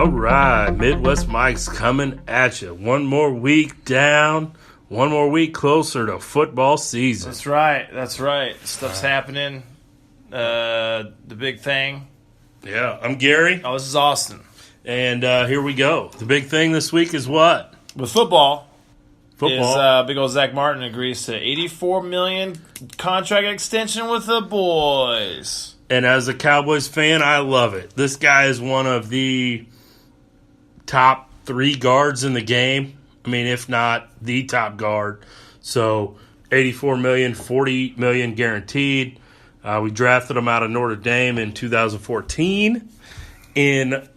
All right, Midwest Mike's coming at you. One more week down, one more week closer to football season. That's right. That's right. Stuff's happening. The big thing. Yeah, I'm Gary, Oh, this is Austin. and here we go. The big thing this week is what? With football, Football. is big old Zach Martin agrees to $84 million contract extension with the boys. And as a Cowboys fan, I love it. This guy is one of the top 3 guards in the game. I mean, if not the top guard. So, $84 million, $40 million guaranteed. We drafted him out of Notre Dame in 2014 in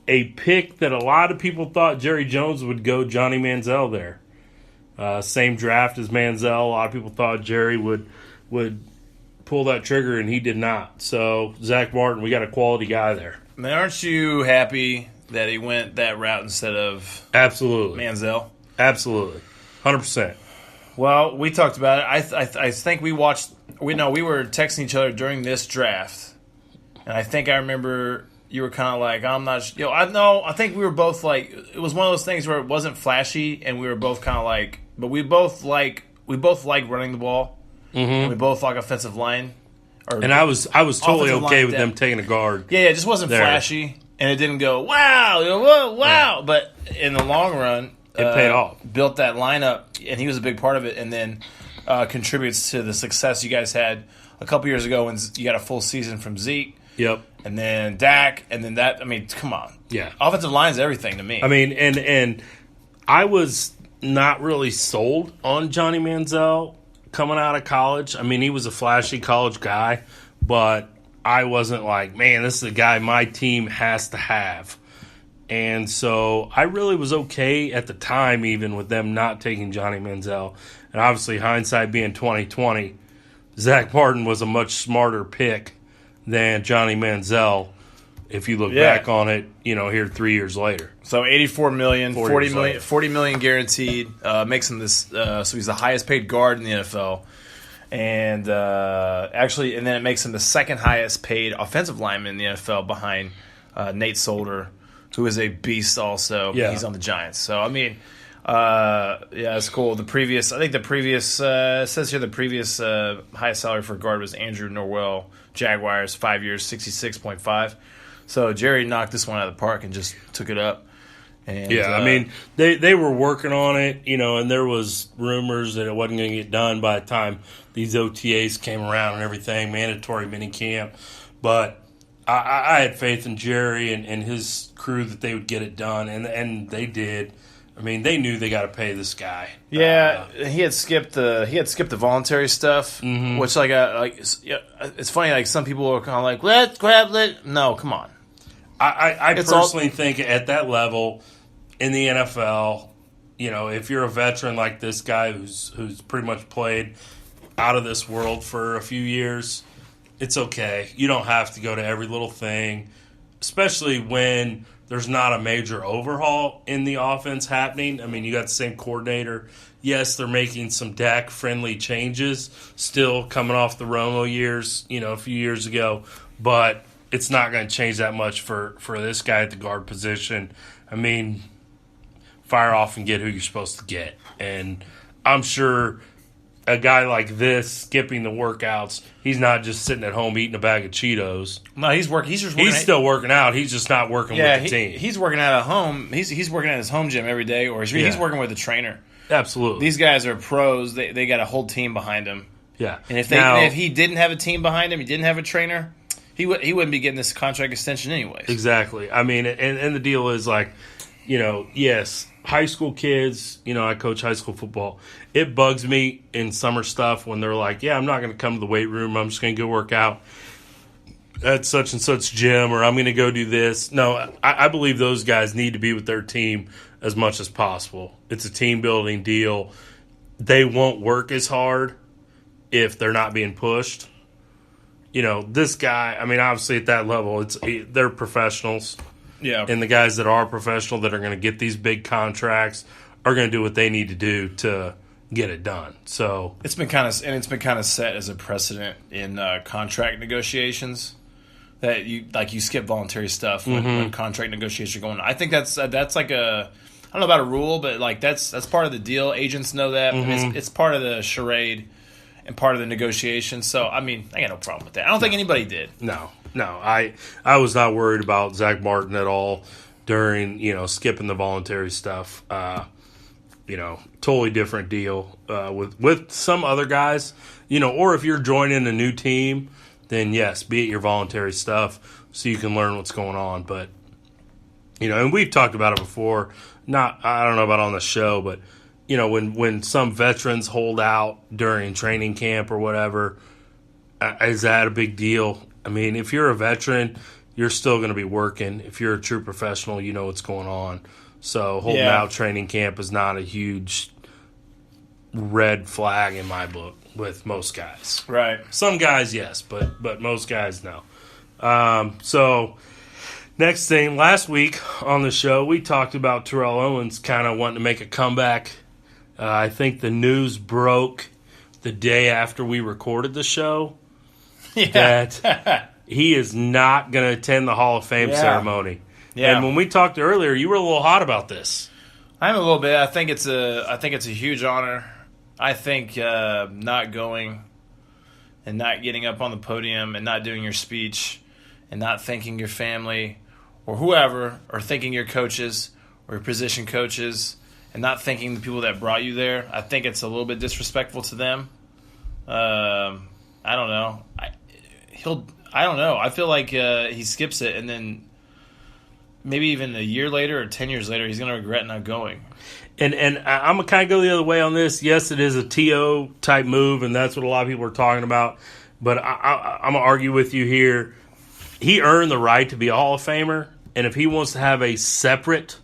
a pick that a lot of people thought Jerry Jones would go Johnny Manziel there. Same draft as Manziel. A lot of people thought Jerry would pull that trigger, and he did not. So, Zach Martin, we got a quality guy there. Man, aren't you happy that he went that route instead of Absolutely. Manziel? Absolutely. 100%. Well, we talked about it. I think we watched. We were texting each other during this draft, and I think I remember you were kind of like, I'm not. I think we were both like, it was one of those things where it wasn't flashy, and we were both kind of like, but we both like running the ball. And we both like offensive line. And I was totally offensive okay line with depth. them taking a guard. Yeah, it just wasn't There. flashy, and it didn't go wow, whoa, wow. Yeah. But in the long run, It paid off. Built that lineup, and he was a big part of it, and then contributes to the success you guys had a couple years ago when you got a full season from Zeke, Yep. and then Dak, and then that. I mean, come on, Yeah. offensive line's everything to me. I mean, and I was not really sold on Johnny Manziel coming out of college. I mean, he was a flashy college guy, but I wasn't like, man, this is a guy my team has to have. And so I really was okay at the time, even with them not taking Johnny Manziel. And obviously, hindsight being 2020, Zach Martin was a much smarter pick than Johnny Manziel. If you look Yeah. back on it, here 3 years later. So $84 million, 40 $40 years million, later. $40 million guaranteed. Makes him this. So he's the highest paid guard in the NFL, and and then it makes him the second highest paid offensive lineman in the NFL behind Nate Solder, who is a beast. Also, Yeah. he's on the Giants. So I mean, it's cool. It says here the previous highest salary for a guard was Andrew Norwell, Jaguars, 5 years, 66.5. So Jerry knocked this one out of the park and just took it up. And, Yeah, I mean, they were working on it, and there was rumors that it wasn't going to get done by the time these OTAs came around and everything, mandatory minicamp. But I had faith in Jerry and his crew that they would get it done, and they did. I mean, they knew they got to pay this guy. Yeah, he had skipped the voluntary stuff, which it's funny. Like some people are kind of like, let's grab it. No, come on. I It's personally think at that level in the NFL, if you're a veteran like this guy who's pretty much played out of this world for a few years, it's okay. You don't have to go to every little thing, especially when there's not a major overhaul in the offense happening. I mean, you got the same coordinator. Yes, they're making some Dak-friendly changes, still coming off the Romo years, a few years ago, but it's not going to change that much for this guy at the guard position. I mean, fire off and get who you're supposed to get. And I'm sure a guy like this skipping the workouts, he's not just sitting at home eating a bag of Cheetos. No, he's working. He's still working out. He's just not working with the team. He's working out at home. He's working at his home gym every day, or he's working with a trainer. Absolutely. These guys are pros. They got a whole team behind them. Yeah. And if he didn't have a team behind him, he didn't have a trainer, he wouldn't be getting this contract extension anyways. Exactly. I mean, and the deal is like, yes, high school kids, I coach high school football. It bugs me in summer stuff when they're like, yeah, I'm not going to come to the weight room. I'm just going to go work out at such and such gym, or I'm going to go do this. No, I believe those guys need to be with their team as much as possible. It's a team building deal. They won't work as hard if they're not being pushed. This guy, I mean, obviously at that level, they're professionals. Yeah. And the guys that are professional that are going to get these big contracts are going to do what they need to do to get it done. So it's been kind of set as a precedent in contract negotiations that you skip voluntary stuff when contract negotiations are going on. I think that's like a, I don't know about a rule, but like that's part of the deal. Agents know that. It's part of the charade and part of the negotiation. So I mean, I got no problem with that. I don't think anybody did. No. I was not worried about Zach Martin at all during skipping the voluntary stuff. Totally different deal with some other guys. Or if you're joining a new team, then yes, be it your voluntary stuff so you can learn what's going on. But, and we've talked about it before, I don't know about on the show, but, when some veterans hold out during training camp or whatever, is that a big deal? I mean, if you're a veteran, you're still going to be working. If you're a true professional, you know what's going on. So holding out training camp is not a huge red flag in my book with most guys. Right. Some guys, yes, but most guys, no. So next thing, last week on the show, we talked about Terrell Owens kind of wanting to make a comeback. I think the news broke the day after we recorded the show that he is not going to attend the Hall of Fame ceremony. Yeah. And when we talked earlier, you were a little hot about this. I'm a little bit. I think it's a huge honor. I think not going and not getting up on the podium and not doing your speech and not thanking your family or whoever, or thanking your coaches or your position coaches and not thanking the people that brought you there, I think it's a little bit disrespectful to them. I don't know. I don't know. I feel like he skips it, and then maybe even a year later or 10 years later, he's going to regret not going. And I'm going to kind of go the other way on this. Yes, it is a TO type move, and that's what a lot of people are talking about. But I'm going to argue with you here. He earned the right to be a Hall of Famer, and if he wants to have a separate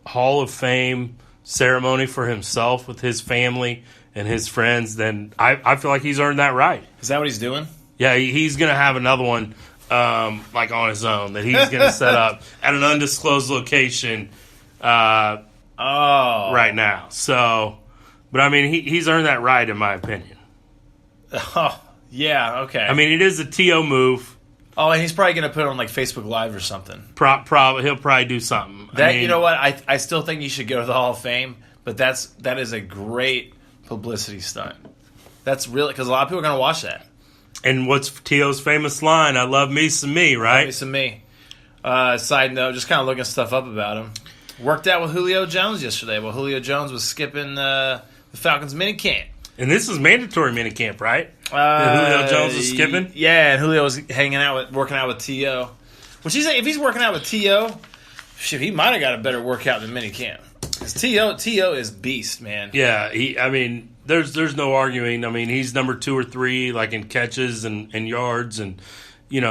Hall of Fame ceremony for himself with his family and his friends, then I feel like he's earned that right. Is that what he's doing? Yeah, he's going to have another one like on his own that he's going to set up at an undisclosed location right now. So, but I mean, he's earned that right in my opinion. Oh, yeah, okay. I mean, it is a TO move. Oh, and he's probably going to put it on like Facebook Live or something. Probably he'll probably do something. You know what? I still think you should go to the Hall of Fame, but that is a great publicity stunt. That's really, because a lot of people are going to watch that. And what's T.O.'s famous line? I love me some me, right? Love me some me. Side note, just kind of looking stuff up about him. Worked out with Julio Jones yesterday. Well, Julio Jones was skipping the Falcons minicamp. And this is mandatory minicamp, right? Julio Jones was skipping? Yeah, and Julio was working out with T.O. Which if he's working out with T.O., shit, he might have got a better workout than minicamp. Because T.O. is beast, man. Yeah, there's no arguing. I mean, he's number 2 or 3, like in catches and yards and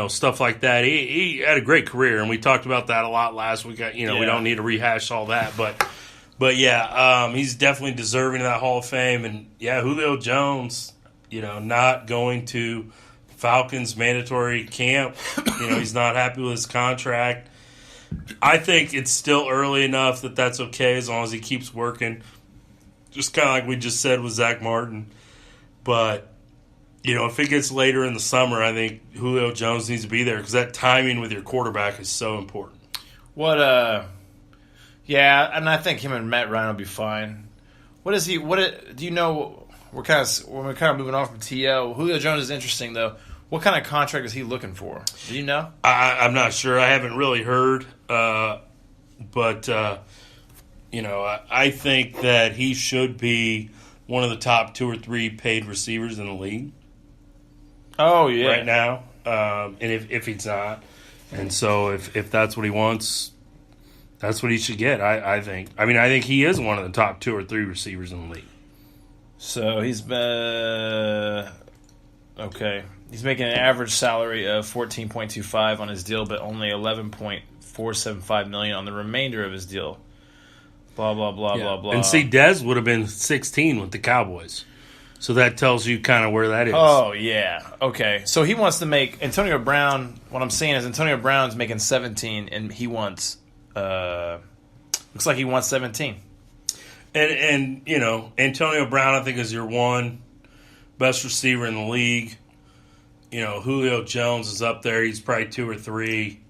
stuff like that. He had a great career, and we talked about that a lot last week. We don't need to rehash all that, but yeah, he's definitely deserving of that Hall of Fame. And yeah, Julio Jones, not going to Falcons mandatory camp. He's not happy with his contract. I think it's still early enough that that's okay as long as he keeps working. Just kind of like we just said with Zach Martin. But, if it gets later in the summer, I think Julio Jones needs to be there because that timing with your quarterback is so important. Yeah, and I think him and Matt Ryan will be fine. Do you know, we're kind of moving on from T.O. Julio Jones is interesting, though. What kind of contract is he looking for? Do you know? I'm not sure. I haven't really heard. But I think that he should be one of the top 2 or 3 paid receivers in the league. Oh, yeah. Right now. And if he's not. And so if that's what he wants, that's what he should get, I think. I mean, I think he is one of the top 2 or 3 receivers in the league. So he's okay. He's making an average salary of $14.25 on his deal, but only $11.475 million on the remainder of his deal. Blah blah blah blah blah. And see, Dez would have been 16 with the Cowboys, so that tells you kind of where that is. Oh yeah, okay. So he wants to make Antonio Brown. What I'm saying is Antonio Brown's making 17, and he wants. Looks like he wants 17. And Antonio Brown, I think, is your one best receiver in the league. Julio Jones is up there. He's probably 2 or 3.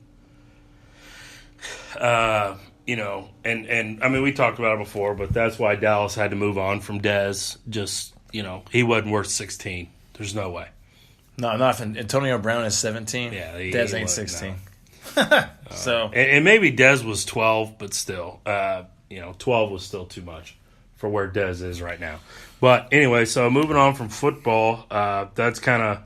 And I mean, we talked about it before, but that's why Dallas had to move on from Dez. Just, he wasn't worth 16. There's no way. No, not if Antonio Brown is 17. Yeah, Dez ain't 16. No. So and maybe Dez was 12, but still, 12 was still too much for where Dez is right now. But anyway, so moving on from football, that's kind of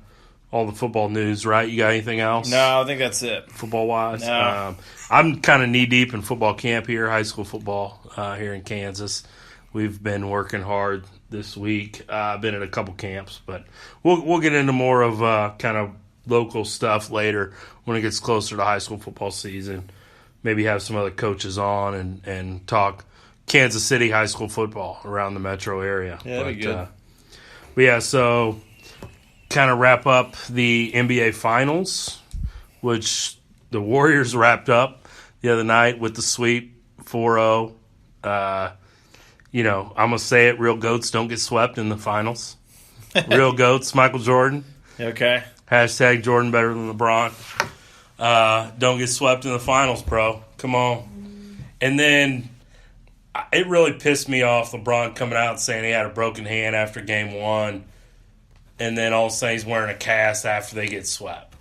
all the football news, right? You got anything else? No, I think that's it. Football-wise? No. I'm kind of knee-deep in football camp here, high school football here in Kansas. We've been working hard this week. I've been at a couple camps, but we'll get into more of kind of local stuff later when it gets closer to high school football season. Maybe have some other coaches on and talk Kansas City high school football around the metro area. Yeah, that'd be good. But yeah, so kind of wrap up the NBA Finals, which the Warriors wrapped up the other night with the sweep 4-0. I'm going to say it, real GOATs don't get swept in the finals. Real GOATs, Michael Jordan. Okay. Hashtag Jordan better than LeBron. Don't get swept in the finals, bro. Come on. And then it really pissed me off, LeBron coming out and saying he had a broken hand after game 1. And then all of a sudden he's wearing a cast after they get swept.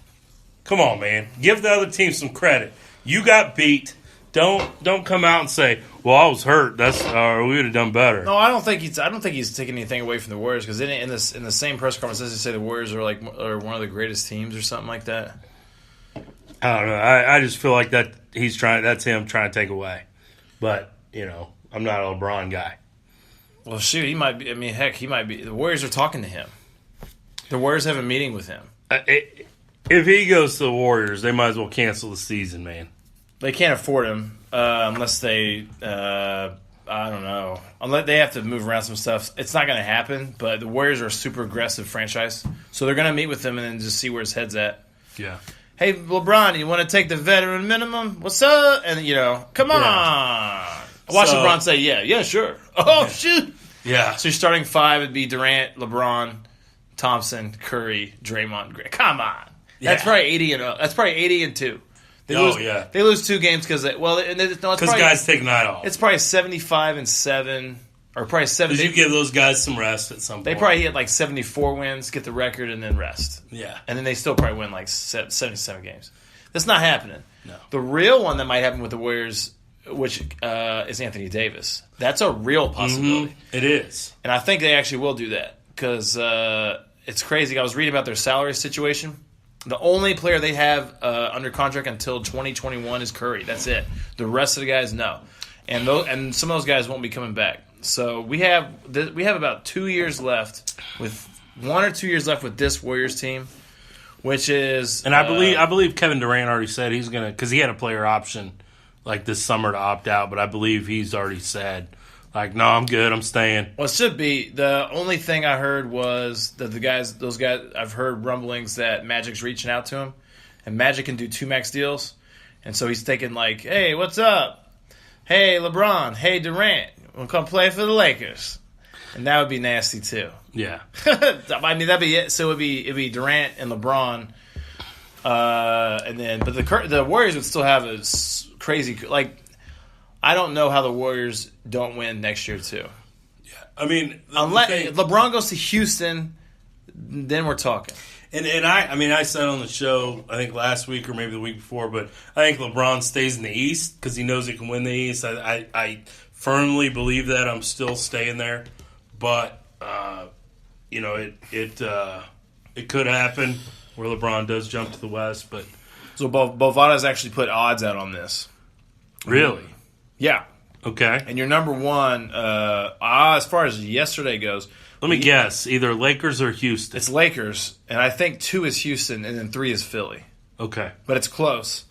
Come on, man. Give the other team some credit. You got beat. Don't come out and say, "Well, I was hurt. We would have done better." No, I don't think he's taking anything away from the Warriors because in the same press conference, does he say the Warriors are one of the greatest teams or something like that? I don't know. I just feel like that that's him trying to take away. But I'm not a LeBron guy. Well, shoot, he might be. I mean, heck, he might be. The Warriors are talking to him. The Warriors have a meeting with him. If he goes to the Warriors, they might as well cancel the season, man. They can't afford him unless they, I don't know. Unless they have to move around some stuff. It's not going to happen, but the Warriors are a super aggressive franchise. So they're going to meet with him and then just see where his head's at. Yeah. Hey, LeBron, you want to take the veteran minimum? What's up? And, come on. Yeah. Watch LeBron say, yeah, sure. Oh, shoot. Yeah. So your starting 5 would be Durant, LeBron, Thompson, Curry, Draymond, Green. Come on. That's probably 80-0. That's probably 80-2. They lose 2 games because guys take a night off. It's probably 75-7, or probably 7. Did you give those guys some rest at some point? They probably hit like 74 wins, get the record, and then rest. Yeah, and then they still probably win like 77 games. That's not happening. No. The real one that might happen with the Warriors, which is Anthony Davis. That's a real possibility. Mm-hmm. It is, and I think they actually will do that because it's crazy. I was reading about their salary situation. The only player they have under contract until 2021 is Curry. That's it. The rest of the guys, no. And some of those guys won't be coming back. So we have about 2 years left, with 1 or 2 years left with this Warriors team, which is. And I believe Kevin Durant already said he's gonna, because he had a player option like this summer to opt out, but I believe he's already said, like, no, I'm good, I'm staying. Well, it should be. The only thing I heard was that those guys, I've heard rumblings that Magic's reaching out to him, and Magic can do 2 max deals, and so he's taking like, hey, what's up? Hey, LeBron. Hey, Durant. We'll come play for the Lakers, and that would be nasty too. Yeah, I mean that'd be it. So it'd be Durant and LeBron, and then but the Warriors would still have a crazy like. I don't know how the Warriors don't win next year, too. Yeah, I mean, unless LeBron goes to Houston, then we're talking. And I said on the show, I think last week or maybe the week before, but I think LeBron stays in the East because he knows he can win the East. I firmly believe that. I'm still staying there, but it could happen where LeBron does jump to the West. But so Bovada's actually put odds out on this. Really? Yeah. Okay. And your number 1, as far as yesterday goes. Let me guess. Either Lakers or Houston. It's Lakers, and I think 2 is Houston, and then 3 is Philly. Okay. But it's close.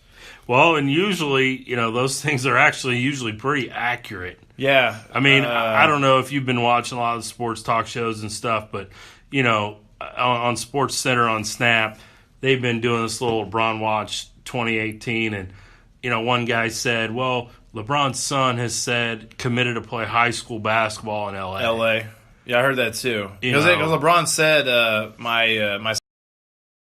Well, and usually, those things are actually usually pretty accurate. Yeah. I mean, I don't know if you've been watching a lot of the sports talk shows and stuff, but, on Sports Center on Snap, they've been doing this little LeBron Watch 2018, and, one guy said, well, LeBron's son has committed to play high school basketball in L.A. Yeah, I heard that too. Because LeBron said, my